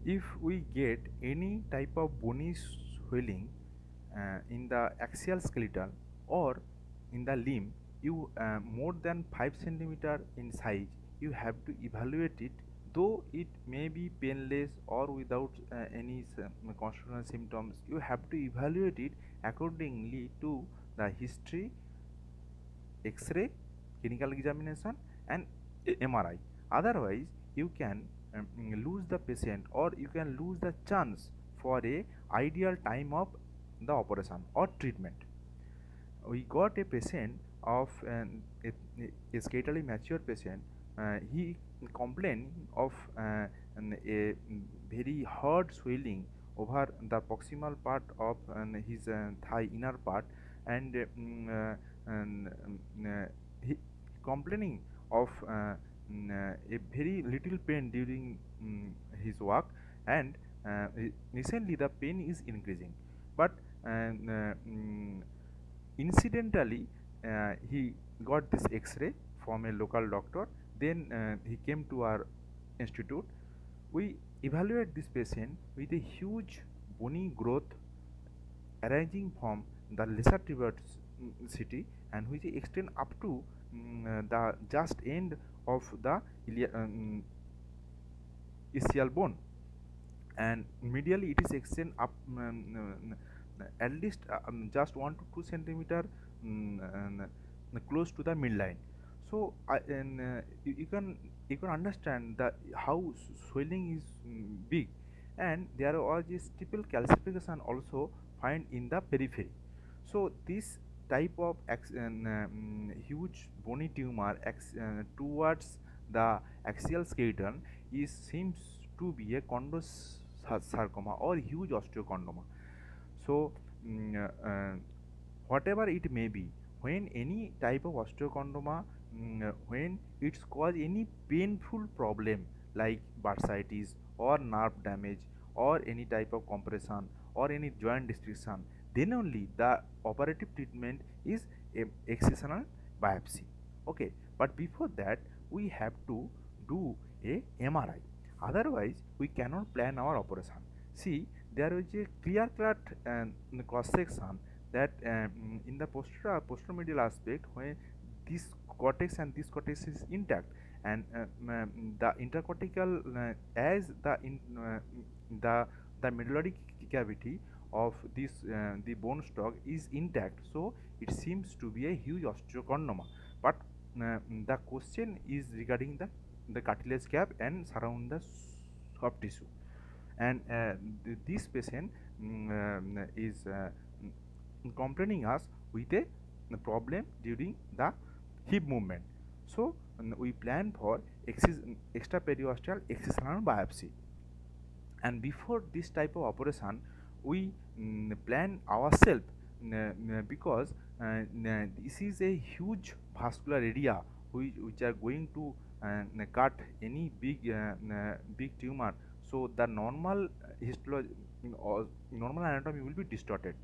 If we get any type of bony swelling in the axial skeleton or in the limb, you more than 5 centimeter in size, you have to evaluate it. Though it may be painless or without any constitutional symptoms, you have to evaluate it accordingly to the history, X-ray, clinical examination, and MRI. Otherwise, you can lose the patient, or you can lose the chance for a ideal time of the operation or treatment. We got a patient of a skeletally mature patient. He complained of a very hard swelling over the proximal part of his thigh inner part, and he complaining of a very little pain during his walk, and recently the pain is increasing, but incidentally he got this x-ray from a local doctor. Then he came to our institute. We evaluate this patient with a huge bony growth arising from the lesser tuberosity, and which extend up to the just end of the ischial bone, and medially it is extend up at least just 1 to 2 centimeter close to the midline. So you can understand that how swelling is big, and there was a stipple calcification also find in the periphery. So this type of huge bony tumor towards the axial skeleton is seems to be a chondrosarcoma or huge osteochondroma. So whatever it may be, when any type of osteochondroma, when it's cause any painful problem like bursitis or nerve damage or any type of compression or any joint restriction, then only the operative treatment is a excisional biopsy. Okay, but before that we have to do a MRI. Otherwise we cannot plan our operation. See, there is a clear cut cross section that in the posteromedial aspect, when this cortex and this cortex is intact, and the intercortical as the medullary cavity of this the bone stock is intact, so it seems to be a huge osteochondroma. But the question is regarding the cartilage cap and surround the soft tissue, and this patient is complaining us with a problem during the hip movement. So we plan for extra periosteal excisional biopsy, and before this type of operation we plan ourselves, because this is a huge vascular area which are going to cut any big tumor. So the normal histology or normal anatomy will be distorted,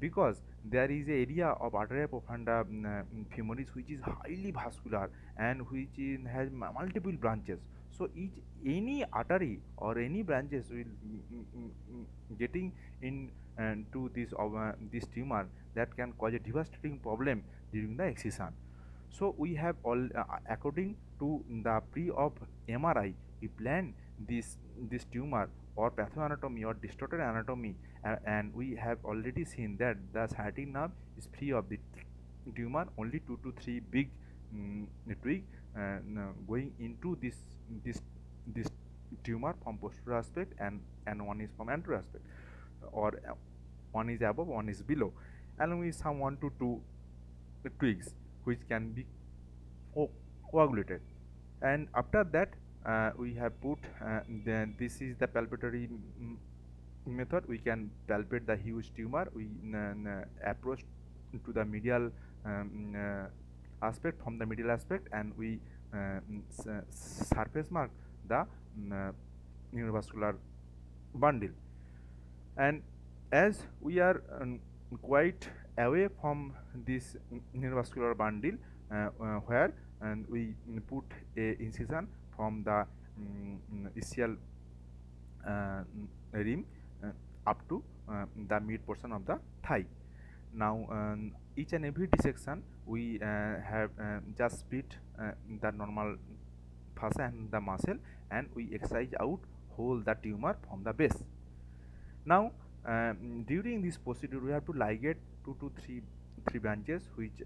because there is a area of arteria profunda femoris which is highly vascular, and which has multiple branches. So each any artery or any branches will getting in to this tumor that can cause a devastating problem during the excision. So we have all according to the pre-op MRI, we plan this tumor or pathoanatomy or distorted anatomy, and we have already seen that the sciatic nerve is free of the tumor, only 2 to 3 big twig going into this tumor from posterior aspect, and one is from anterior aspect, or one is above, one is below, along with some 1 to 2 twigs which can be coagulated. And after that we have put then this is the palpatory method. We can palpate the huge tumor. We approach to the medial aspect, from the medial aspect, and we surface mark the neurovascular bundle. And as we are quite away from this neurovascular bundle, where and we put a incision from the ischial rim uh, up to the mid portion of the thigh. Now each and every dissection we have just split the normal fascia and the muscle, and we excise out whole the tumor from the base. Now during this procedure we have to ligate two to three branches which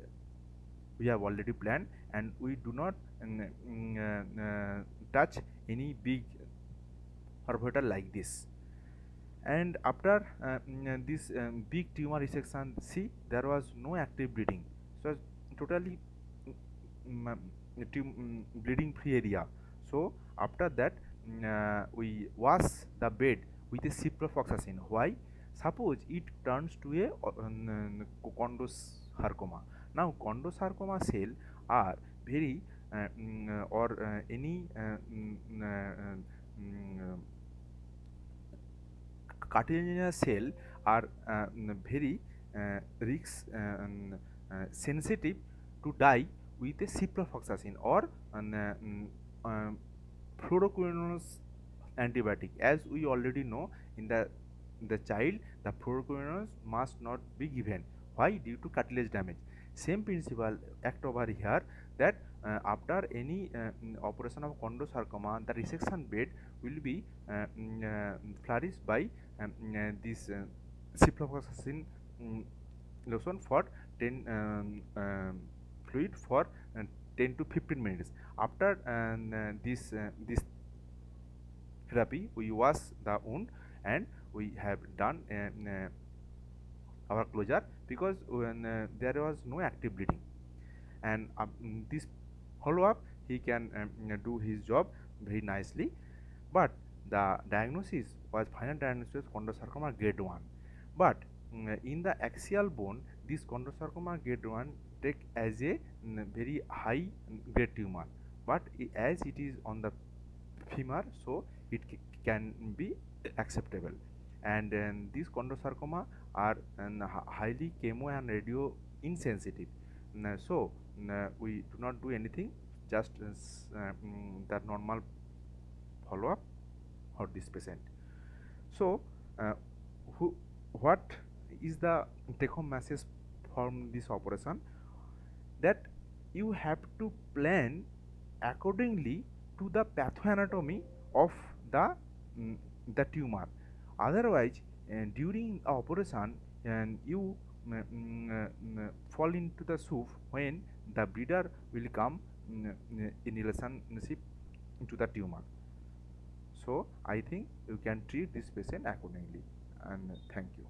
we have already planned, and we do not touch any big orbital like this. And after this big tumor resection, see, there was no active bleeding, so totally mm, bleeding free area. So after that we wash the bed with a ciprofloxacin. Why? Suppose it turns to a chondrosarcoma. Now chondrosarcoma cell are very or any cartilaginous cell are very risk sensitive to die with a ciprofloxacin or fluoroquinolones antibiotic. As we already know, in the child, the fluoroquinolones must not be given. Why? Due to cartilage damage. Same principle act over here, that after any operation of chondrosarcoma, the resection bed will be flourished by this ciprofloxacin lotion for 10 fluid for 10 to 15 minutes. After this therapy, we wash the wound and we have done our closure, because when there was no active bleeding. And this follow up, he can do his job very nicely. But the diagnosis was final diagnosis chondrosarcoma grade 1. But in the axial bone, this chondrosarcoma grade 1 take as a very high grade tumor, but as it is on the femur, so it can be acceptable. And these chondrosarcoma are highly chemo and radio insensitive. So we do not do anything, just the normal follow up for this patient. So who, what is the take home message from this operation? That you have to plan accordingly to the pathoanatomy of the the tumor. Otherwise during operation, and you fall into the soup when the breeder will come in relationship to the tumor. So I think you can treat this patient accordingly, and thank you.